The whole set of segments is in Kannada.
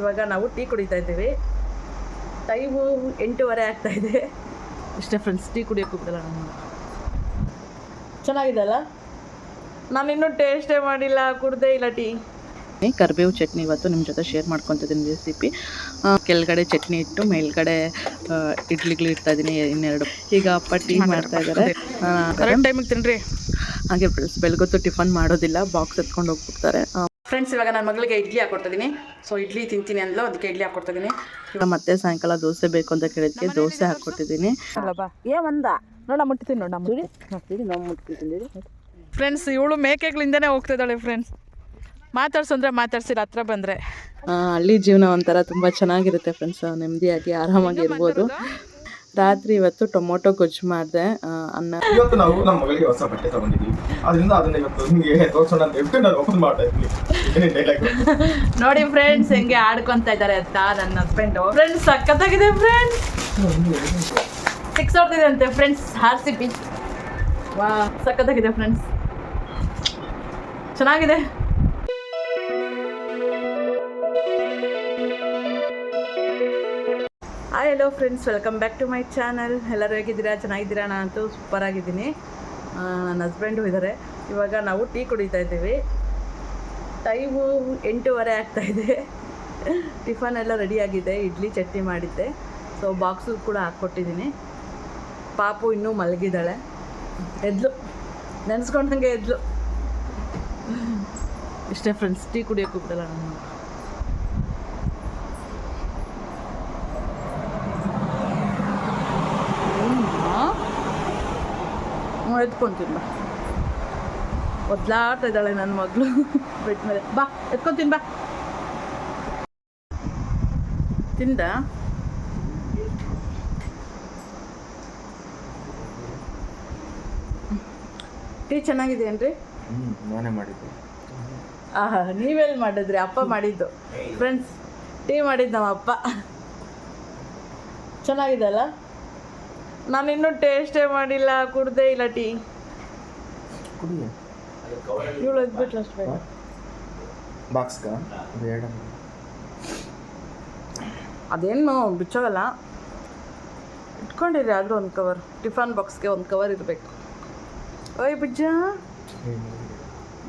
ಇವಾಗ ನಾವು ಟೀ ಕುಡಿತಾ ಇದ್ದೀವಿ. ಟೈಮು 8:15 ಆಗ್ತಾಯಿದೆ. ಇಷ್ಟೇ ಫ್ರೆಂಡ್ಸ್, ಟೀ ಕುಡಿಯೋಕೆ ಹೋಗ್ತಲ್ಲ ನಾನು. ಚೆನ್ನಾಗಿದೆ ಅಲ್ಲ? ನಾನು ಇನ್ನೂ ಟೇಸ್ಟೇ ಮಾಡಿಲ್ಲ, ಕುಡ್ದೇ ಇಲ್ಲ ಟೀ. ಕರಿಬೇವು ಚಟ್ನಿ ಇವತ್ತು ನಿಮ್ಮ ಜೊತೆ ಶೇರ್ ಮಾಡ್ಕೊತಿದ್ದೀನಿ ರೆಸಿಪಿ. ಕೆಳಗಡೆ ಚಟ್ನಿ ಇಟ್ಟು ಮೇಲ್ಗಡೆ ಇಡ್ಲಿಗಳು ಇಡ್ತಾ ಇದ್ದೀನಿ ಇನ್ನೆರಡು. ಈಗ ಅಪ್ಪ ಟೀ ಮಾಡ್ತಾ ಇದ್ದಾರೆ. ಕರೆಕ್ಟ್ ಟೈಮಿಗೆ ತಿನ್ನಿರಿ. ಹಾಗೆ ಫ್ರೆಂಡ್ಸ್, ಬೆಳಗೊತ್ತು ಟಿಫನ್ ಮಾಡೋದಿಲ್ಲ, ಬಾಕ್ಸ್ ಎತ್ಕೊಂಡು ಹೋಗ್ಬಿಡ್ತಾರೆ. ಫ್ರೆಂಡ್ಸ್, ಇವಾಗ ನನ್ನ ಮಗಳಿಗೆ ಇಡ್ಲಿ ಹಾಕ್ಕೊಡ್ತಿದ್ದೀನಿ. ಸೊ ಇಡ್ಲಿ ತಿಂತೀನಿ ಅಂದ್ಲು, ಅದಕ್ಕೆ ಇಡ್ಲಿ ಹಾಕ್ಕೊಡ್ತಿದ್ದೀನಿ. ಇವಾಗ ಮತ್ತೆ ಸಾಯಂಕಾಲ ದೋಸೆ ಬೇಕು ಅಂತ ಕೇಳಿದ್ಕೆ ದೋಸೆ ಹಾಕ್ಕೊಟ್ಟಿದ್ದೀನಿ. ನೋಡ ಮುಟ್ತೀನಿ, ನೋಡ ಮುಟ್ತೀನಿ. ಫ್ರೆಂಡ್ಸ್, ಇವಳು ಮೇಕೆಗಳಿಂದನೇ ಹೋಗ್ತಿದ್ದಾಳೆ. ಫ್ರೆಂಡ್ಸ್, ಮಾತಾಡ್ಸಂದ್ರೆ ಮಾತಾಡ್ಸಿರ ಹತ್ರ ಬಂದರೆ. ಹಳ್ಳಿ ಜೀವನ ಒಂಥರ ತುಂಬ ಚೆನ್ನಾಗಿರುತ್ತೆ ಫ್ರೆಂಡ್ಸ್, ನೆಮ್ಮದಿಯಾಗಿ ಆರಾಮಾಗಿ ಇರ್ಬೋದು. ರಾತ್ರಿ ಇವತ್ತು ಟೊಮೊಟೊ ಗೊಜ್ಜು ಮಾಡಿದೆ. ಅನ್ನ. ಇವತ್ತು ನಾವು ನಮ್ಮ ಮಗಳಿಗೆ ಹೊಸ ಬಟ್ಟೆ ತಗೊಂಡಿದ್ದೀವಿ, ಅದರಿಂದ ಅದನ್ನ ಇವತ್ತು ನಿಮಗೆ ತೋರಿಸೋಣ ಅಂತ ಹೇಳ್ಬಿಟ್ಟು ನಾನು ಓಪನ್ ಮಾಡ್ತಾ ಇದ್ದೀನಿ. ನೋಡಿ ಫ್ರೆಂಡ್ಸ್, ಹೆಂಗೆ ಆಡ್ಕೊತಾ ಇದ್ದಾರೆ ಅಂತ ನನ್ನ ಹಸ್ಬೆಂಡು. ಫ್ರೆಂಡ್ಸ್, ಸಖತ್ತಾಗಿದೆ ಫ್ರೆಂಡ್ಸ್. 6 ಹೊಡ್ತಿದೆ ಅಂತೆ ಫ್ರೆಂಡ್ಸ್, RCB. ವಾ, ಸಖತ್ತಾಗಿದೆ ಫ್ರೆಂಡ್ಸ್, ಚೆನ್ನಾಗಿದೆ. Hi, hello friends, welcome back to my channel. ಎಲ್ಲರೂ ಹೇಗಿದ್ದೀರಾ? ಚೆನ್ನಾಗಿದ್ದೀರಾ? ನಾನಂತೂ ಸೂಪರಾಗಿದ್ದೀನಿ. ನನ್ನ ಹಸ್ಬೆಂಡು ಇದ್ದಾರೆ. ಇವಾಗ ನಾವು ಟೀ ಕುಡಿತಾ ಇದ್ದೀವಿ. ಟೈಮು 8:15 ಆಗ್ತಾಯಿದೆ. ಟಿಫನ್ ಎಲ್ಲ ರೆಡಿಯಾಗಿದೆ. ಇಡ್ಲಿ ಚಟ್ನಿ ಮಾಡಿದ್ದೆ. ಸೊ ಬಾಕ್ಸು ಕೂಡ ಹಾಕ್ಕೊಟ್ಟಿದ್ದೀನಿ. ಪಾಪು ಇನ್ನೂ ಮಲಗಿದ್ದಾಳೆ. ಎದ್ಲು, ನೆನೆಸ್ಕೊಂಡಂಗೆ ಎದ್ಲು. ಇಷ್ಟೇ ಫ್ರೆಂಡ್ಸ್, ಟೀ ಕುಡಿಯೋಕೆ ಹೋಗ್ತಲ್ಲ ನಾನು. ಎತ್ಕೊಂತೀನಿ ಬಾ. ಒದ್ಲಾಡ್ತಾ ಇದ್ದಾಳೆ ನನ್ನ ಮಗಳು ಬೆಡ್ ಮೇಲೆ. ಬಾ, ಎತ್ಕೊಂತೀನಿ ಬಾ. ತಿಂದ? ಟೀ ಚೆನ್ನಾಗಿದೆಯೇನ್ರಿ? ನಾನೇ ಮಾಡಿದ್ದೆ. ನೀವೆಲ್ಲಿ ಮಾಡಿದ್ರಿ? ಅಪ್ಪ ಮಾಡಿದ್ದು. ಫ್ರೆಂಡ್ಸ್, ಟೀ ಮಾಡಿದ್ದು ನಮ್ಮ ಅಪ್ಪ. ಚೆನ್ನಾಗಿದೆ ಅಲ್ಲ? ನಾನು ಇನ್ನೂ ಟೇಸ್ಟೇ ಮಾಡಿಲ್ಲ, ಕುಡ್ದೇ ಇಲ್ಲ ಟೀ. ಇವಳು ಎದ್ಬಿಟ್ಲು ಅಷ್ಟು ಬೇಗ. ಅದೇನು ಬಿಚ್ಚೋಗಲ್ಲ, ಇಟ್ಕೊಂಡಿರಿ. ಆದರೂ ಒಂದು ಕವರ್, ಟಿಫನ್ ಬಾಕ್ಸ್ಗೆ ಒಂದು ಕವರ್ ಇರಬೇಕು. ಓಯ್ ಬಿಜ್ಜ,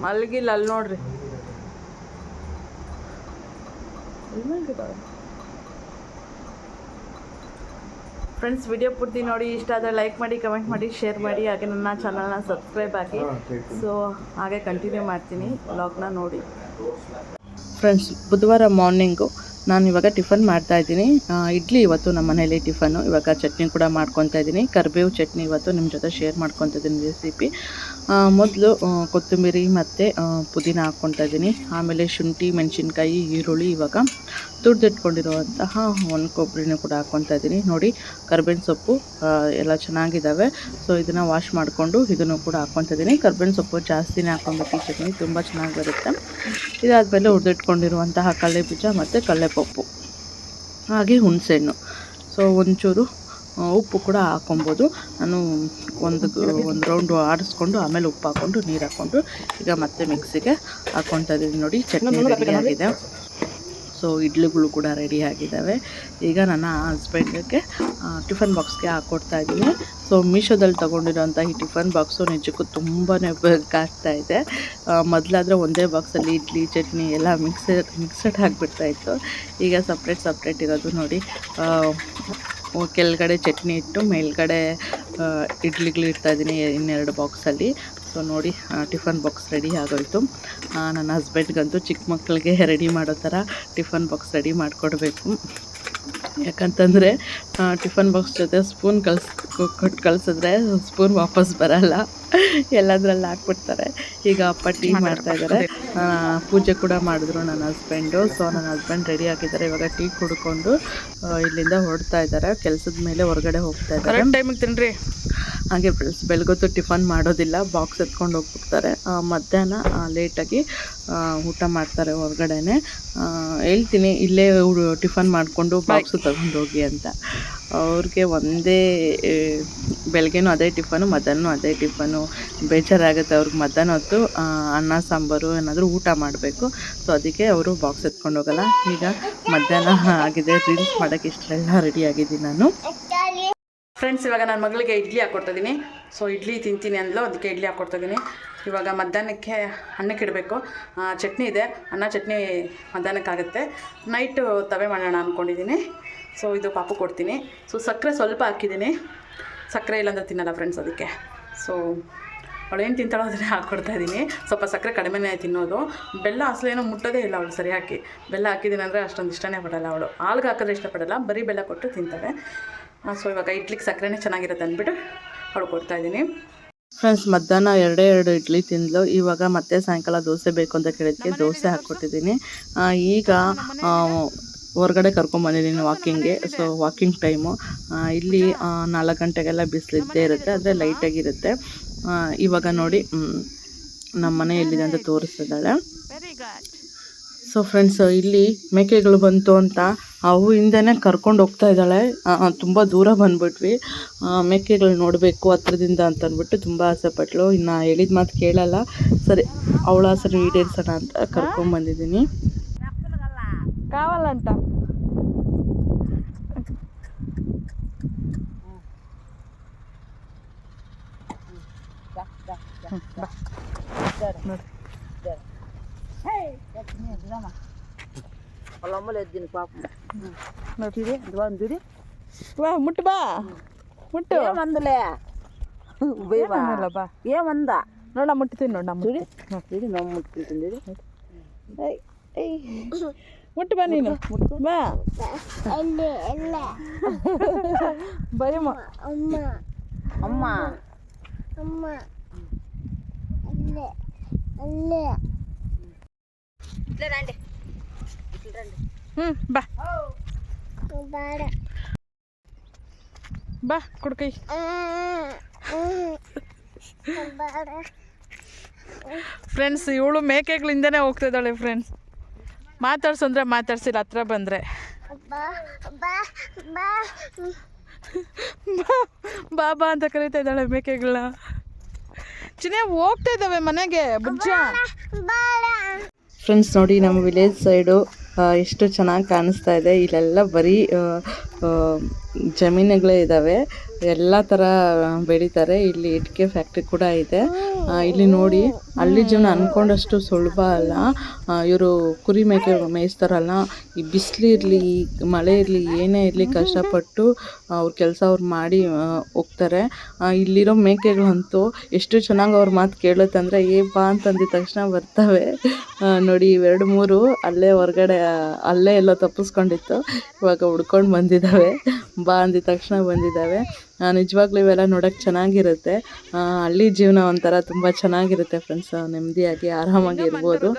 ಮಲಗಿಲ್ಲ ಅಲ್ಲಿ ನೋಡ್ರಿ. ಫ್ರೆಂಡ್ಸ್, ವಿಡಿಯೋ ಪೂರ್ತಿ ನೋಡಿ. ಇಷ್ಟ ಆದರೆ ಲೈಕ್ ಮಾಡಿ, ಕಮೆಂಟ್ ಮಾಡಿ, ಶೇರ್ ಮಾಡಿ. ಹಾಗೆ ನನ್ನ ಚಾನಲ್ನ ಸಬ್ಸ್ಕ್ರೈಬ್ ಆಗಿ. ಸೊ ಹಾಗೆ ಕಂಟಿನ್ಯೂ ಮಾಡ್ತೀನಿ ವ್ಲಾಗ್ನ ನೋಡಿ. ಫ್ರೆಂಡ್ಸ್, ಬುಧವಾರ ಮಾರ್ನಿಂಗು ನಾನು ಇವಾಗ ಟಿಫನ್ ಮಾಡ್ತಾಯಿದ್ದೀನಿ. ಇಡ್ಲಿ ಇವತ್ತು ನಮ್ಮ ಮನೇಲಿ ಟಿಫನ್ನು. ಇವಾಗ ಚಟ್ನಿ ಕೂಡ ಮಾಡ್ಕೊತಾ ಇದ್ದೀನಿ. ಕರಿಬೇವು ಚಟ್ನಿ ಇವತ್ತು ನಿಮ್ಮ ಜೊತೆ ಶೇರ್ ಮಾಡ್ಕೊತಿದ್ದೀನಿ ರೆಸಿಪಿ. ಮೊದಲು ಕೊತ್ತಂಬರಿ ಮತ್ತು ಪುದೀನ ಹಾಕ್ಕೊತಾ ಇದ್ದೀನಿ. ಆಮೇಲೆ ಶುಂಠಿ, ಮೆಣಸಿನ್ಕಾಯಿ, ಈರುಳ್ಳಿ, ಇವಾಗ ತುರಿದಿಟ್ಕೊಂಡಿರುವಂತಹ ಒಂದು ಕೊಬ್ಬರಿನೂ ಕೂಡ ಹಾಕ್ಕೊತಾ ಇದ್ದೀನಿ. ನೋಡಿ, ಕರ್ಬೇವಿನ ಸೊಪ್ಪು ಎಲ್ಲ ಚೆನ್ನಾಗಿದ್ದಾವೆ. ಸೊ ಇದನ್ನು ವಾಶ್ ಮಾಡಿಕೊಂಡು ಇದನ್ನು ಕೂಡ ಹಾಕ್ಕೊತಾ ಇದ್ದೀನಿ. ಕರ್ಬೇವಿನ ಸೊಪ್ಪು ಜಾಸ್ತಿನೇ ಹಾಕ್ಕೊಬೇಕು, ಈ ಚಟ್ನಿ ತುಂಬ ಚೆನ್ನಾಗಿ ಬರುತ್ತೆ. ಇದಾದಮೇಲೆ ಹುರಿದಿಟ್ಕೊಂಡಿರುವಂತಹ ಕಡಲೆ ಬೀಜ ಮತ್ತು ಕಡಲೆಪಪ್ಪು, ಹಾಗೆ ಹುಣಸೆಹಣ್ಣು. ಸೊ ಒಂಚೂರು ಉಪ್ಪು ಕೂಡ ಹಾಕ್ಕೊಬೋದು. ನಾನು ಒಂದು ರೌಂಡು ಆಡಿಸ್ಕೊಂಡು ಆಮೇಲೆ ಉಪ್ಪು ಹಾಕ್ಕೊಂಡು ನೀರು ಹಾಕ್ಕೊಂಡು ಈಗ ಮತ್ತೆ ಮಿಕ್ಸಿಗೆ ಹಾಕ್ಕೊತಾ ಇದ್ದೀನಿ. ನೋಡಿ, ಚಟ್ನಿ ರೆಡಿಯಾಗಿದೆ. ಸೊ ಇಡ್ಲಿಗಳು ಕೂಡ ರೆಡಿ ಆಗಿದ್ದಾವೆ. ಈಗ ನನ್ನ ಹಸ್ಬೆಂಡ್ಗೆ ಟಿಫನ್ ಬಾಕ್ಸ್ಗೆ ಹಾಕ್ಕೊಡ್ತಾ ಇದ್ದೀನಿ. ಸೊ ಮೀಶೋದಲ್ಲಿ ತೊಗೊಂಡಿರೋಂಥ ಈ ಟಿಫನ್ ಬಾಕ್ಸು ನಿಜಕ್ಕೂ ತುಂಬಾ ಬೇಕಾಗ್ತಾಯಿದೆ. ಮೊದಲಾದರೆ ಒಂದೇ ಬಾಕ್ಸಲ್ಲಿ ಇಡ್ಲಿ, ಚಟ್ನಿ ಎಲ್ಲ ಮಿಕ್ಸಡ್ ಆಗಿಬಿಡ್ತಾಯಿತ್ತು. ಈಗ ಸಪ್ರೇಟ್ ಇರೋದು. ನೋಡಿ, ಕೆಳಗಡೆ ಚಟ್ನಿ ಇಟ್ಟು ಮೇಲ್ಗಡೆ ಇಡ್ಲಿಗಳು ಇಡ್ತಾಯಿದ್ದೀನಿ ಇನ್ನೆರಡು ಬಾಕ್ಸಲ್ಲಿ. ಸೊ ನೋಡಿ, ಟಿಫನ್ ಬಾಕ್ಸ್ ರೆಡಿ ಆಗೋಯಿತು. ನನ್ನ ಹಸ್ಬೆಂಡ್ಗಂತೂ ಚಿಕ್ಕ ಮಕ್ಕಳಿಗೆ ರೆಡಿ ಮಾಡೋ ಥರ ಟಿಫನ್ ಬಾಕ್ಸ್ ರೆಡಿ ಮಾಡಿಕೊಡ್ಬೇಕು. ಯಾಕಂತಂದರೆ ಟಿಫನ್ ಬಾಕ್ಸ್ ಜೊತೆ ಸ್ಪೂನ್ ಕೊಟ್ಟು ಕಳಿಸಿದ್ರೆ ಸ್ಪೂನ್ ವಾಪಸ್ ಬರಲ್ಲ, ಎಲ್ಲದರಲ್ಲಿ ಹಾಕ್ಬಿಡ್ತಾರೆ. ಈಗ ಅಪ್ಪ ಟೀ ಮಾಡ್ತಾಯಿದ್ದಾರೆ. ಪೂಜೆ ಕೂಡ ಮಾಡಿದ್ರು ನನ್ನ ಹಸ್ಬೆಂಡು. ಸೊ ನನ್ನ ಹಸ್ಬೆಂಡ್ ರೆಡಿ ಆಗಿದ್ದಾರೆ. ಇವಾಗ ಟೀ ಕುಡ್ಕೊಂಡು ಇಲ್ಲಿಂದ ಹೊರಡ್ತಾ ಇದ್ದಾರೆ. ಕೆಲಸದ ಮೇಲೆ ಹೊರಗಡೆ ಹೋಗ್ತಾ ಇದ್ದಾರೆ. ಟೈಮಿಗೆ ತಿನ್ನಿರಿ. ಹಾಗೆ ಬೆಳಗೊತ್ತು ಟಿಫನ್ ಮಾಡೋದಿಲ್ಲ, ಬಾಕ್ಸ್ ಎತ್ಕೊಂಡು ಹೋಗ್ಬಿಡ್ತಾರೆ. ಮಧ್ಯಾಹ್ನ ಲೇಟಾಗಿ ಊಟ ಮಾಡ್ತಾರೆ ಹೊರಗಡೆನೆ. ಹೇಳ್ತೀನಿ, ಇಲ್ಲೇ ಟಿಫನ್ ಮಾಡಿಕೊಂಡು ಬಾಕ್ಸು ತಗೊಂಡೋಗಿ ಅಂತ. ಅವ್ರಿಗೆ ಒಂದೇ ಬೆಳಗ್ಗೆನೂ ಅದೇ ಟಿಫನು, ಮಧ್ಯಾಹ್ನ ಅದೇ ಟಿಫನು. ಬೇಜಾರಾಗುತ್ತೆ ಅವ್ರಿಗೆ ಮಧ್ಯಾಹ್ನ ಹೊತ್ತು ಅನ್ನ ಸಾಂಬಾರು ಏನಾದರೂ ಊಟ ಮಾಡಬೇಕು. ಸೊ ಅದಕ್ಕೆ ಅವರು ಬಾಕ್ಸ್ ಎತ್ಕೊಂಡು ಹೋಗಲ್ಲ. ಈಗ ಮಧ್ಯಾಹ್ನ ಆಗಿದೆ, ರೀಲ್ಸ್ ಮಾಡೋಕ್ಕೆ ಇಷ್ಟೆಲ್ಲ ರೆಡಿ ಆಗಿದ್ದೀನಿ ನಾನು. ಫ್ರೆಂಡ್ಸ್, ಇವಾಗ ನನ್ನ ಮಗಳಿಗೆ ಇಡ್ಲಿ ಹಾಕ್ಕೊಡ್ತಾಯಿದ್ದೀನಿ. ಸೊ ಇಡ್ಲಿ ತಿಂತೀನಿ ಅಂದ್ಲು, ಅದಕ್ಕೆ ಇಡ್ಲಿ ಹಾಕ್ಕೊಡ್ತಾಯಿದ್ದೀನಿ. ಇವಾಗ ಮಧ್ಯಾಹ್ನಕ್ಕೆ ಅನ್ನಕ್ಕೆ ಇಡಬೇಕು. ಚಟ್ನಿ ಇದೆ, ಅನ್ನ ಚಟ್ನಿ ಮಧ್ಯಾಹ್ನಕ್ಕಾಗುತ್ತೆ. ನೈಟು ತವೆ ಮಾಡೋಣ ಅಂದ್ಕೊಂಡಿದ್ದೀನಿ. ಸೊ ಇದು ಪಾಪು ಕೊಡ್ತೀನಿ. ಸೊ ಸಕ್ಕರೆ ಸ್ವಲ್ಪ ಹಾಕಿದ್ದೀನಿ, ಸಕ್ಕರೆ ಇಲ್ಲಾಂದ್ರೆ ತಿನ್ನಲ್ಲ ಫ್ರೆಂಡ್ಸ್, ಅದಕ್ಕೆ. ಸೊ ಅವಳು ಏನು ತಿಂತಾಳೋ ಅದನ್ನೇ ಹಾಕ್ಕೊಡ್ತಾಯಿದ್ದೀನಿ. ಸ್ವಲ್ಪ ಸಕ್ಕರೆ ಕಡಿಮೆನೇ ತಿನ್ನೋದು. ಬೆಲ್ಲ ಅಸಲೇನೋ ಮುಟ್ಟೋದೇ ಇಲ್ಲ ಅವಳು ಸರಿಯಾಗಿ. ಬೆಲ್ಲ ಹಾಕಿದ್ದೀನಿ ಅಂದರೆ ಅಷ್ಟೊಂದು ಇಷ್ಟನೇ ಪಡಲ್ಲ ಅವಳು. ಹಾಲ್ಗೆ ಹಾಕಿದ್ರೆ ಇಷ್ಟಪಡಲ್ಲ, ಬರೀ ಬೆಲ್ಲ ಕೊಟ್ಟು ತಿಂತಾಳೆ. ಸೊ ಇವಾಗ ಇಡ್ಲಿಗೆ ಸಕ್ಕರೆನೇ ಚೆನ್ನಾಗಿರುತ್ತೆ ಅಂದ್ಬಿಟ್ಟು ಅವಳು ಕೊಡ್ತಾಯಿದ್ದೀನಿ. ಫ್ರೆಂಡ್ಸ್, ಮಧ್ಯಾಹ್ನ 2 ಇಡ್ಲಿ ತಿಂದಳು. ಇವಾಗ ಮತ್ತೆ ಸಾಯಂಕಾಲ ದೋಸೆ ಬೇಕು ಅಂತ ಕೇಳಿದ್ಕೆ ದೋಸೆ ಹಾಕ್ಕೊಟ್ಟಿದ್ದೀನಿ. ಈಗ ಹೊರಗಡೆ ಕರ್ಕೊಂಬಂದಿದ್ದೀನಿ ವಾಕಿಂಗ್ಗೆ. ಸೊ ವಾಕಿಂಗ್ ಟೈಮು ಇಲ್ಲಿ 4 ಗಂಟೆಗೆಲ್ಲ ಬಿಸಿಲಿದ್ದೇ ಇರುತ್ತೆ, ಆದರೆ ಲೈಟಾಗಿರುತ್ತೆ. ಇವಾಗ ನೋಡಿ ನಮ್ಮ ಮನೆ ಎಲ್ಲಿದೆ ಅಂತ ತೋರಿಸ್ತಿದ್ದಾಳೆ. ಸೊ ಫ್ರೆಂಡ್ಸ್, ಇಲ್ಲಿ ಮೇಕೆಗಳು ಬಂತು ಅಂತ ಅವು ಹಿಂದೆನೇ ಕರ್ಕೊಂಡು ಹೋಗ್ತಾ ಇದ್ದಾಳೆ. ತುಂಬ ದೂರ ಬಂದುಬಿಟ್ವಿ, ಮೇಕೆಗಳು ನೋಡಬೇಕು ಹತ್ರದಿಂದ ಅಂತ ಅಂದ್ಬಿಟ್ಟು ತುಂಬ ಆಸೆ ಪಟ್ಲು. ಇನ್ನು ಹೇಳಿದ ಮಾತು ಕೇಳಲ್ಲ. ಸರಿ, ಅವಳ ಆಸೆ ಈಡೇರಿಸೋಣ ಅಂತ ಕರ್ಕೊಂಬಂದಿದ್ದೀನಿ. ಕಾವಲ್ಲಂತ ಮುಟ್ಟು ಬಾ, ಮುಟ್ಟು ಮಂದಲೇ ಬಾ ಏಮಂದ ನೋಡ, ಮುಟ್ತೀನಿ ನೋಡ, ನೋಡಿ ನಾವು ಮುಟ್ತಿದ್ದೀವಿ. ಮುಟ್ಟು ಬಾ, ನೀನು ಬಾ. ಭಯಮ್ಮ ಅಮ್ಮ ಅಮ್ಮ ಅಮ್ಮ ಅಲ್ಲೇ ಅಲ್ಲೇ ರಂಡಿ ಬಾ ಬಾಡ ಬಾ, ಕೊಡ್ಕೈ. ಬಾಡ ಫ್ರೆಂಡ್ಸ್, ಇವಳು ಮೇಕೆಗಳಿಂದನೇ ಹೋಗ್ತಾ ಇದ್ದಾಳೆ. ಫ್ರೆಂಡ್ಸ್, ಮಾತಾಡ್ಸಂದ್ರೆ ಮಾತಾಡ್ಸಿಲ್ಲ, ಹತ್ರ ಬಂದರೆ ಬಾಬಾ ಅಂತ ಕರೀತಾ ಇದ್ದಾಳೆ ಮೇಕೆಗಳನ್ನ. ಚೆನ್ನಾಗಿ ಹೋಗ್ತಾ ಇದ್ದಾವೆ ಮನೆಗೆ ಬುಜ್ಜ. ಫ್ರೆಂಡ್ಸ್ ನೋಡಿ, ನಮ್ಮ ವಿಲೇಜ್ ಸೈಡು ಎಷ್ಟು ಚೆನ್ನಾಗಿ ಕಾಣಿಸ್ತಾ ಇದೆ. ಇಲ್ಲೆಲ್ಲ ಬರೀ ಜಮೀನುಗಳೇ ಇದ್ದಾವೆ, ಎಲ್ಲ ಥರ ಬೆಳೀತಾರೆ. ಇಲ್ಲಿ ಇಟ್ಕೆ ಫ್ಯಾಕ್ಟ್ರಿ ಕೂಡ ಇದೆ. ಇಲ್ಲಿ ನೋಡಿ, ಹಳ್ಳಿ ಜೀವನ ಅಂದ್ಕೊಂಡಷ್ಟು ಸುಲಭ ಅಲ್ಲ. ಇವರು ಕುರಿ ಮೇಯಿಸ್ತಾರಲ್ಲ, ಈ ಬಿಸಿಲಿರಲಿ ಮಳೆ ಇರಲಿ ಏನೇ ಇರಲಿ ಕಷ್ಟಪಟ್ಟು ಅವ್ರ ಕೆಲಸ ಅವ್ರು ಮಾಡಿ ಹೋಗ್ತಾರೆ. ಇಲ್ಲಿರೋ ಮೇಕೆಗಳಂತೂ ಎಷ್ಟು ಚೆನ್ನಾಗಿ ಅವ್ರ ಮಾತು ಕೇಳುತ್ತೆ ಅಂದರೆ, ಬಾ ಅಂತಂದಿದ ತಕ್ಷಣ ಬರ್ತವೆ. ನೋಡಿ, 2-3 ಅಲ್ಲೇ ಹೊರಗಡೆ ಅಲ್ಲೇ ಎಲ್ಲೋ ತಪ್ಪಿಸ್ಕೊಂಡಿತ್ತು, ಇವಾಗ ಹುಡ್ಕೊಂಡು ಬಂದಿದ್ದಾವೆ. ಬಾ ಅಂದಿದ ತಕ್ಷಣ ಬಂದಿದ್ದಾವೆ. ನಿಜವಾಗ್ಲೂ ಇವೆಲ್ಲ ನೋಡೋಕ್ಕೆ ಚೆನ್ನಾಗಿರುತ್ತೆ. ಹಳ್ಳಿ ಜೀವನ ಒಂಥರ ತುಂಬ ಚೆನ್ನಾಗಿರುತ್ತೆ ಫ್ರೆಂಡ್ಸ್, ನೆಮ್ಮದಿಯಾಗಿ ಆರಾಮಾಗಿ ಇರ್ಬೋದು.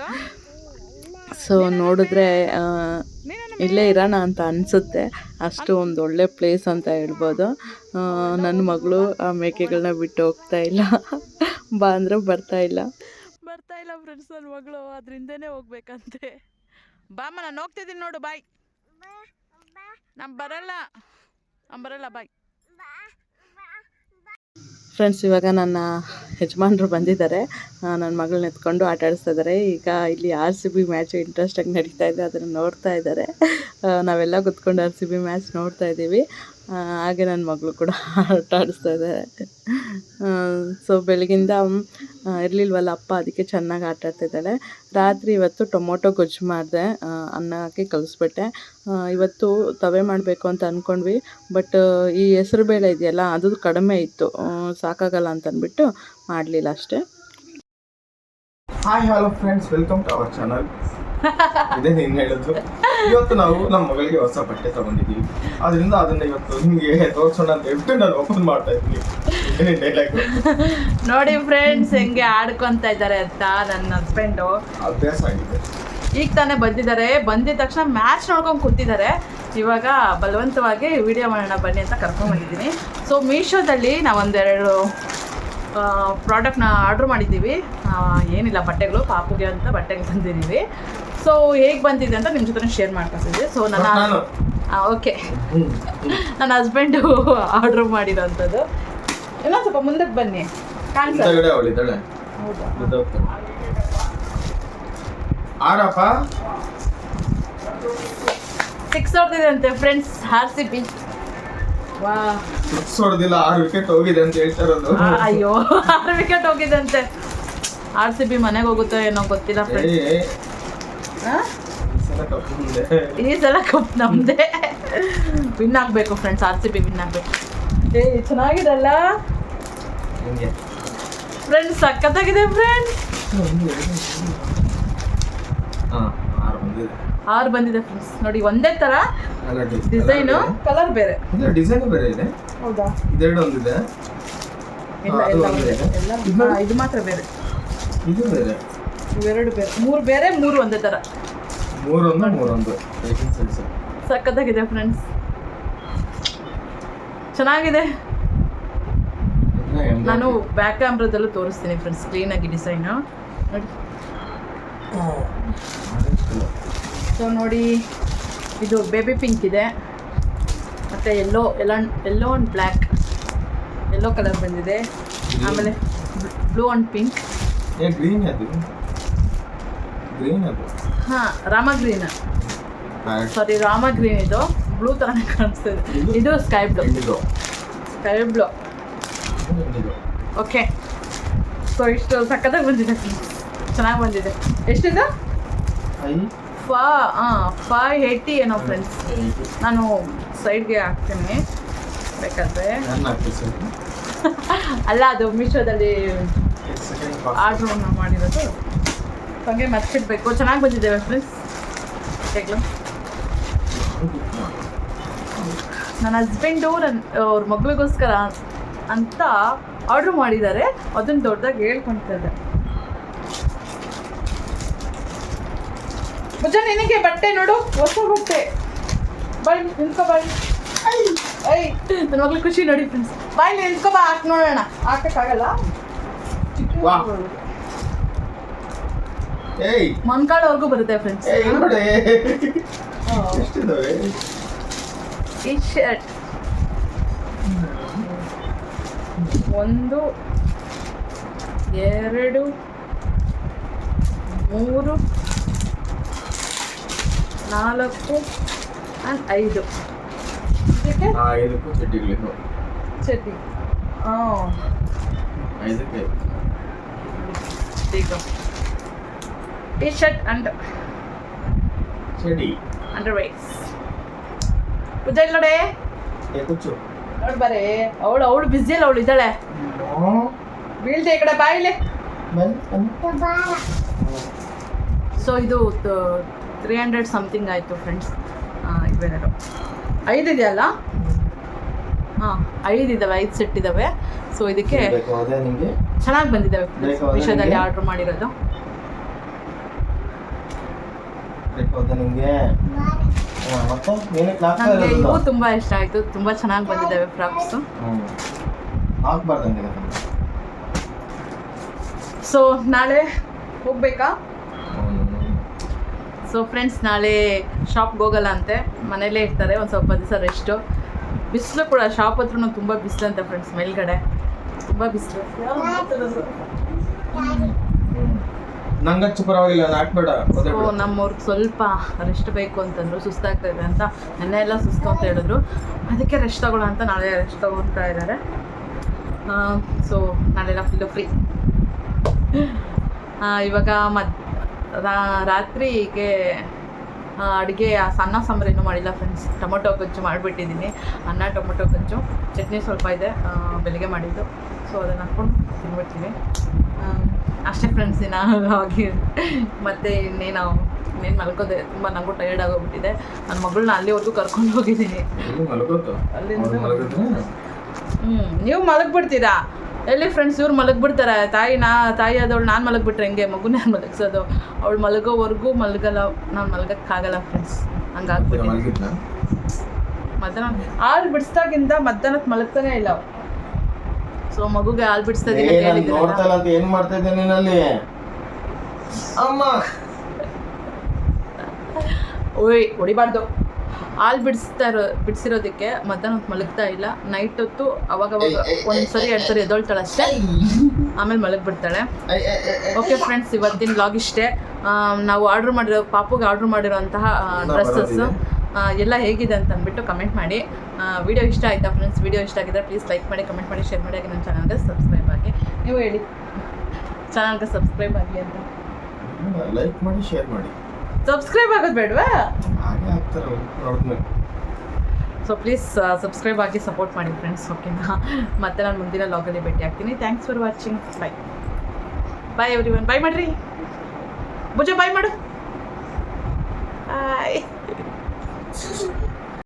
ಸೊ ನೋಡಿದ್ರೆ ಇಲ್ಲೇ ಇರೋಣ ಅಂತ ಅನಿಸುತ್ತೆ. ಅಷ್ಟು ಒಂದು ಒಳ್ಳೆ ಪ್ಲೇಸ್ ಅಂತ ಹೇಳ್ಬೋದು. ನನ್ನ ಮಗಳು ಆ ಮೇಕೆಗಳನ್ನ ಬಿಟ್ಟು ಹೋಗ್ತಾ ಇಲ್ಲ, ಬಾ ಅಂದರೆ ಬರ್ತಾ ಇಲ್ಲ ಫ್ರೆಂಡ್ಸ್. ನನ್ನ ಮಗಳು ಅದರಿಂದನೇ ಹೋಗ್ಬೇಕಂತೆ. ಬಾಮ್ಮ, ನಾನು ಹೋಗ್ತಿದ್ದೀನಿ ನೋಡು, ಬಾಯ್. ನಾನು ಬರಲ್ಲ ಬಾಯ್. ಫ್ರೆಂಡ್ಸ್, ಇವಾಗ ನನ್ನ ಯಜಮಾನ್ರು ಬಂದಿದ್ದಾರೆ. ನನ್ನ ಮಗಳನ್ನ ಎತ್ಕೊಂಡು ಆಟ ಆಡಿಸ್ತಾ ಇದ್ದಾರೆ. ಈಗ ಇಲ್ಲಿ RCB ಮ್ಯಾಚು ಇಂಟ್ರೆಸ್ಟಾಗಿ ನಡೀತಾ ಇದೆ, ಅದನ್ನು ನೋಡ್ತಾ ಇದ್ದಾರೆ. ನಾವೆಲ್ಲ ಕೂತ್ಕೊಂಡು RCB ಮ್ಯಾಚ್ ನೋಡ್ತಾ ಇದ್ದೀವಿ. ಹಾಗೆ ನನ್ನ ಮಗಳು ಕೂಡ ಆಟ ಆಡಿಸ್ತಾ ಇದ್ದಾರೆ. ಸೊ ಬೆಳಗಿಂದ ಇರಲಿಲ್ವಲ್ಲ ಅಪ್ಪ, ಅದಕ್ಕೆ ಚೆನ್ನಾಗಿ ಆಟ ಆಡ್ತಿದ್ದಾಳೆ. ರಾತ್ರಿ ಇವತ್ತು ಟೊಮೊಟೊ ಗೊಜ್ಜು ಮಾಡಿದೆ, ಅನ್ನ ಹಾಕಿ ಕಲಿಸ್ಬಿಟ್ಟೆ. ಇವತ್ತು ತವೆ ಮಾಡಬೇಕು ಅಂತ ಅಂದ್ಕೊಂಡ್ವಿ, ಬಟ್ ಈ ಹೆಸರು ಬೇಳೆ ಇದೆಯಲ್ಲ ಅದು ಕಡಿಮೆ ಇತ್ತು, ಸಾಕಾಗಲ್ಲ ಅಂತ ಅಂದ್ಬಿಟ್ಟು ಮಾಡಲಿಲ್ಲ ಅಷ್ಟೇ. Hi hello friends, welcome to our channel. ಇದೇ ನೀನು ಹೇಳಿದ್ರು. ಇವತ್ತು ನಾವು ನಮ್ಮ ಮಗಳಿಗೆ ಹೊಸ ಬಟ್ಟೆ ತಗೊಂಡಿದ್ದೀವಿ, ಅದರಿಂದ ಅದನ್ನ ಇವತ್ತು ನಿಮಗೆ ತೋರಿಸೋಣ ಅಂತ ಹೇಳ್ಬಿಟ್ಟು ನಾನು ಓಪನ್ ಮಾಡ್ತಾ ಇದ್ದೀನಿ. ಡೈಲಾಗ್ ನೋಡಿ ಫ್ರೆಂಡ್ಸ್, ಹೆಂಗೆ ಆಡ್ಕೊತಾ ಇದ್ದಾರೆ ಅಂತ ನನ್ನ ಹಸ್ಬೆಂಡು. ಅಭ್ಯಾಸ ಆಗಿದೆ. ಈಗ ತಾನೇ ಬಂದಿದ್ದಾರೆ, ಬಂದಿದ ತಕ್ಷಣ ಮ್ಯಾಚ್ ನೋಡ್ಕೊಂಡು ಕೂತಿದ್ದಾರೆ. ಇವಾಗ ಬಲವಂತವಾಗಿ ವಿಡಿಯೋ ಮಾಡೋಣ ಬನ್ನಿ ಅಂತ ಕರ್ಕೊಂಡ್ಬಂದಿದ್ದೀನಿ. ಸೊ ಮೀಶೋದಲ್ಲಿ ನಾವೊಂದೆರಡು ಪ್ರಾಡಕ್ಟ್ನ ಆರ್ಡ್ರ್ ಮಾಡಿದ್ದೀವಿ. ಏನಿಲ್ಲ, ಬಟ್ಟೆಗಳು, ಪಾಪುಗೆ ಅಂತ ಬಟ್ಟೆಗಳು ತಂದಿದ್ದೀವಿ. ಸೊ ಹೇಗೆ ಬಂದಿದೆ ಅಂತ ನಿಮ್ಮ ಜೊತೆ ಶೇರ್ ಮಾಡ್ಕೊತಿದ್ವಿ. ಸೊ ನನ್ನ ಓಕೆ ನನ್ನ ಹಸ್ಬೆಂಡು ಆರ್ಡ್ರ್ ಮಾಡಿರೋಂಥದ್ದು. ಇನ್ನೊಂದು ಸ್ವಲ್ಪ ಮುಂದಕ್ಕೆ ಬನ್ನಿ ಕಾಣಿಸ. ಹಿಂದಗಡೆ ಅವಳಿದ್ದಾಳೆ. ಹೌದಾ? ಬಿದ್ದೋಗ್ತಾಳೆ. ಆರಪ್ಪ 6 ಹೊಡೆದಿದೆ ಅಂತೆ ಫ್ರೆಂಡ್ಸ್ RCB. ವಾ 6 ಹೊಡೆದಿಲ್ಲ, 6 ವಿಕೆಟ್ ಹೋಗಿದೆ ಅಂತ ಹೇಳ್ತಾ ಇರೋದು. ಅಯ್ಯೋ 6 ವಿಕೆಟ್ ಹೋಗಿದೆ ಅಂತೆ. RCB ಮನೆಗೆ ಹೋಗುತ್ತೋ ಏನೋ ಗೊತ್ತಿಲ್ಲ ಫ್ರೆಂಡ್ಸ್. ಈ ಸಲ ಕಪ್ ನಮ್ದೇ. ವಿನ್ ಆಗಬೇಕು ಫ್ರೆಂಡ್ಸ್, RCB ವಿನ್ ಆಗಬೇಕು. ಚೆನ್ನಾಗಿದೆ ಅಲ್ಲ ಫ್ರೆಂಡ್ಸ್, ಸಖತ್ತಾಗಿದೆ ಫ್ರೆಂಡ್ಸ್. 6 ಬಂದಿದೆ ಫ್ರೆಂಡ್ಸ್. ನೋಡಿ ಒಂದೇ ತರ ಡಿಸೈನು, ಕಲರ್ ಬೇರೆ. ಡಿಸೈನ್ ಬೇರೆ ಇದೆ. ಹೌದಾ? ಇದೆರಡು ಒಂದಿದೆ. ಎಲ್ಲ ಎಲ್ಲ ಒಂದೇ. ಎಲ್ಲ ಇದು ಮಾತ್ರ ಬೇರೆ, ಇದು ಬೇರೆ, ಇವೆರಡು ಬೇರೆ. 3 ಬೇರೆ, 3 ಒಂದೇ ತರ. 3-1 ಸಖತ್ತಾಗಿದೆ ಫ್ರೆಂಡ್ಸ್, ಚೆನ್ನಾಗಿದೆ. ನಾನು ಬ್ಯಾಕ್ ಕ್ಯಾಮ್ರಾದಲ್ಲೂ ತೋರಿಸ್ತೀನಿ ಫ್ರೆಂಡ್ಸ್ ಕ್ಲೀನಾಗಿ ಡಿಸೈನು ನೋಡಿ. ಸೊ ನೋಡಿ, ಇದು ಬೇಬಿ ಪಿಂಕ್ ಇದೆ, ಮತ್ತು ಎಲ್ಲೋ ಆ್ಯಂಡ್ ಬ್ಲ್ಯಾಕ್, ಎಲ್ಲೋ ಕಲರ್ ಬಂದಿದೆ. ಆಮೇಲೆ ಬ್ಲೂ ಆ್ಯಂಡ್ ಪಿಂಕ್. ಗ್ರೀನ್ ಅದು, ಗ್ರೀನ್ ಅದು. ಹಾಂ, ರಾಮ ಗ್ರೀನ್, ಸಾರಿ ರಾಮ ಗ್ರೀನ್. ಇದು ಬ್ಲೂ ಥರನೇ ಕಾಣಿಸ್ತಿದೆ. ಇದು ಸ್ಕೈ ಬ್ಲೂ. ಓಕೆ. ಸೊ ಇಷ್ಟು ಸಕ್ಕತ್ತಾಗಿ ಬಂದಿದೆ, ಚೆನ್ನಾಗಿ ಬಂದಿದೆ. ಎಷ್ಟಿದೆ? 580 ಏನೋ ಫ್ರೆಂಡ್ಸ್. ನಾನು ಸೈಡ್ಗೆ ಹಾಕ್ತೀನಿ ಬೇಕಾದ್ರೆ. ಅಲ್ಲ, ಅದು ಮೀಶೋದಲ್ಲಿ ಆರ್ಡ್ರ್ ಮಾಡಿರೋದು, ಹಾಗೆ ಮರ್ಚಿಡ್ಬೇಕು. ಚೆನ್ನಾಗಿ ಬಂದಿದ್ದೇವೆ ಫ್ರೆಂಡ್ಸ್. ನನ್ನ ಹಸ್ಬೆಂಡು ಅವ್ರ ಮಗಳಿಗೋಸ್ಕರ ಅಂತ ಆರ್ಡ್ರ್ ಮಾಡಿದ್ದಾರೆ, ಅದನ್ನು ದೊಡ್ಡದಾಗಿ ಹೇಳ್ಕೊಳ್ತಾರೆ. ಮುಜ ನಿನಗೆ ಬಟ್ಟೆ ನೋಡು, ಹೊಸ ಬಟ್ಟೆ. ಬಾಯ್ ನಿಂತ್ಕೊ, ಬಾಯ್. ನನ್ನ ಮಗಳು ಖುಷಿ ನೋಡಿ ಫ್ರೆಂಡ್ಸ್. ಬಾಯ್ ನಿಂತ್ಕೊ, ಬಾ, ಹಾಕಿ ನೋಡೋಣ. ಹಾಕಕ್ಕಾಗಲ್ಲ, ಮೊನ್ಕಾಳವರೆಗೂ ಬರುತ್ತೆ ಫ್ರೆಂಡ್ಸ್. ಈ ಶರ್ಟ್ 1 2 3 4 ಆ್ಯಂಡ್ 5. ಚಡ್ಡಿ. T shirt and underwears. Pooja ಇಲ್ಲಿ ನೋಡಿ, ನೋಡಿ ಬರೇ. ಅವಳು ಬಿಸಿ ಅಲ್ಲ, ಅವಳು ಇದ್ದಾಳೆ. ಬೀಳ್ದೆ ಈ ಕಡೆ, ಬಾಯಿಲೆ. ಸೊ ಇದು 300 ಸಮಥಿಂಗ್ ಆಯಿತು ಫ್ರೆಂಡ್ಸ್. ಇವೆರಡು 5 ಇದೆಯಲ್ಲ? ಹಾಂ, 5 ಇದ್ದಾವೆ, 5 ಸೆಟ್ ಇದ್ದಾವೆ. ಸೊ ಇದಕ್ಕೆ ಚೆನ್ನಾಗಿ ಬಂದಿದ್ದಾವೆ ಮೀಶೋದಲ್ಲಿ ಆರ್ಡ್ರ್ ಮಾಡಿರೋದು. ನನಗೆ ಇವು ತುಂಬ ಇಷ್ಟ ಆಯಿತು, ತುಂಬ ಚೆನ್ನಾಗಿ ಬಂದಿದ್ದಾವೆ ಫ್ರಾಕ್ಸು. ಸೊ ನಾಳೆ ಹೋಗ್ಬೇಕಾ? ಸೊ ಫ್ರೆಂಡ್ಸ್, ನಾಳೆ ಶಾಪ್ಗೆ ಹೋಗಲ್ಲ ಅಂತೆ, ಮನೇಲೇ ಇರ್ತಾರೆ ಒಂದು ಸ್ವಲ್ಪ ದಿವಸ ರೆಸ್ಟು. ಬಿಸಿಲು ಕೂಡ, ಶಾಪ್ ಹತ್ರನೂ ತುಂಬ ಬಿಸಿಲು ಅಂತೆ ಫ್ರೆಂಡ್ಸ್, ಮೇಲ್ಗಡೆ ತುಂಬ ಬಿಸಿಲು. ನಂಗಚ್ಚು ಪರವಾಗಿಲ್ಲ, ನಾಟ್ಬೇಡ. ನಮ್ಮವ್ರಿಗೆ ಸ್ವಲ್ಪ ರೆಸ್ಟ್ ಬೇಕು ಅಂತಂದ್ರು, ಸುಸ್ತಾಗ್ತಾ ಇದೆ ಅಂತ. ನೆನ್ನೆ ಎಲ್ಲ ಸುಸ್ತು ಅಂತ ಹೇಳಿದ್ರು, ಅದಕ್ಕೆ ರೆಸ್ಟ್ ತಗೊಳ್ಳೋ ಅಂತ ನಾಳೆ ರೆಸ್ಟ್ ತಗೊಳ್ತಾ ಇದ್ದಾರೆ. ಸೊ ನಾಳೆಲ್ಲ ಫುಲ್ಲು ಫ್ರೀ. ಇವಾಗ ರಾತ್ರಿಗೆ ಅಡುಗೆ ಅನ್ನ ಸಾಂಬಾರು ಇನ್ನೂ ಮಾಡಿಲ್ಲ ಫ್ರೆಂಡ್ಸ್. ಟೊಮೊಟೊ ಗೊಜ್ಜು ಮಾಡಿಬಿಟ್ಟಿದ್ದೀನಿ, ಅನ್ನ ಟೊಮೊಟೊ ಗೊಜ್ಜು, ಚಟ್ನಿ ಸ್ವಲ್ಪ ಇದೆ ಬೆಳಿಗ್ಗೆ ಮಾಡಿದ್ದು. ಸೊ ಅದನ್ನು ಹಾಕ್ಕೊಂಡು ತಿನ್ಬಿಡ್ತೀನಿ ಅಷ್ಟೇ ಫ್ರೆಂಡ್ಸ್. ಹಾಗೆ ಮತ್ತು ಇನ್ನೇನು ಮಲ್ಕೋದೆ, ತುಂಬ ನನಗೂ ಟಯರ್ಡ್ ಆಗೋಗ್ಬಿಟ್ಟಿದೆ. ನನ್ನ ಮಗಳನ್ನ ಅಲ್ಲಿವರೆಗೂ ಕರ್ಕೊಂಡು ಹೋಗಿದ್ದೀನಿ. ಅಲ್ಲಿಂದ ನೀವು ಮಲಗ್ಬಿಡ್ತೀರಾ ಎಲ್ಲಿ ಫ್ರೆಂಡ್ಸ್? ಇವ್ರು ಮಲಗ್ಬಿಡ್ತಾರೆ. ತಾಯಿ ಆದವಳು ನಾನು ಮಲಗ್ಬಿಟ್ರೆ ಹೆಂಗೆ? ಮಗುನ ಮಲಗಿಸೋದು. ಅವಳು ಮಲಗೋವರೆಗೂ ಮಲಗಲ್ಲ, ನಾನು ಮಲಗೋಕ್ಕಾಗಲ್ಲ ಫ್ರೆಂಡ್ಸ್. ಹಂಗಾಗ್ಬಿಟ್ಟು ಮಧ್ಯಾಹ್ನ ಹಾಲು ಬಿಡಿಸ್ದಾಗಿಂದ ಮಧ್ಯಾಹ್ನಕ್ಕೆ ಮಲಗ್ತಾನೆ ಇಲ್ಲ. ಸೊ ಮಗುಗೆ ಹಾಲು ಬಿಡಿಸ್ತಾ ಏನ್ ಮಾಡ್ತಾ ಇದ್ದೆ ನೀನಲ್ಲಿ? ಓಯ್ ಹೊಡಿಬಾರ್ದು. ಹಾಲು ಬಿಡಿಸಿರೋದಕ್ಕೆ ಮಧ್ಯಾಹ್ನ ಹೊತ್ತು ಮಲಗ್ತಾ ಇಲ್ಲ. ನೈಟ್ ಹೊತ್ತು ಅವಾಗವಾಗ ಒಂದ್ಸರಿ 2 ಸರಿ ಎದ್ದೊಳ್ತಾಳೆ ಅಷ್ಟೇ, ಆಮೇಲೆ ಮಲಗಿಬಿಡ್ತಾಳೆ. ಓಕೆ ಫ್ರೆಂಡ್ಸ್, ಇವತ್ತಿನ ವ್ಲಾಗ್ ಇಷ್ಟೇ. ನಾವು ಪಾಪುಗೆ ಆರ್ಡ್ರ್ ಮಾಡಿರೋಂತಹ ಡ್ರೆಸ್ಸಸ್ಸು ಎಲ್ಲ ಹೇಗಿದೆ ಅಂತ ಅಂದ್ಬಿಟ್ಟು ಕಮೆಂಟ್ ಮಾಡಿ. ವಿಡಿಯೋ ಇಷ್ಟ ಆಯಿತಾ ಫ್ರೆಂಡ್ಸ್? ವಿಡಿಯೋ ಇಷ್ಟ ಆಗಿದ್ರೆ ಪ್ಲೀಸ್ ಲೈಕ್ ಮಾಡಿ, ಕಮೆಂಟ್ ಮಾಡಿ, ಶೇರ್ ಮಾಡಿ. ಹಾಗೆ ನನ್ನ ಚಾನಲ್ಗೆ ಸಬ್ಸ್ಕ್ರೈಬ್ ಆಗಿ. ನೀವು ಹೇಳಿ, ಚಾನಲ್ಗೆ ಸಬ್ಸ್ಕ್ರೈಬ್ ಆಗಿ ಅಂತ. ಲೈಕ್ ಮಾಡಿ, ಶೇರ್ ಮಾಡಿ. ಸಬ್ಸ್ಕ್ರೈಬ್ ಆಗೋದು ಬೇಡವಾ? ಹಾಗೆ ಆಗ್ತಾರೆ ನೋಡಿದ್ಮೇಲೆ. ಸೊ ಪ್ಲೀಸ್ ಸಬ್ಸ್ಕ್ರೈಬ್ ಆಗಿ ಸಪೋರ್ಟ್ ಮಾಡಿ ಫ್ರೆಂಡ್ಸ್, ಓಕೆನಾ? ಮತ್ತೆ ನಾನು ಮುಂದಿನ ಲಾಗಲ್ಲಿ ಭೇಟಿ ಆಗ್ತೀನಿ. Thanks for watching. Bye everyone. Bye ಮಾಡಿರಿ ಭುಜ, ಬಾಯ್ ಮಾಡು. ಬಾಯ್.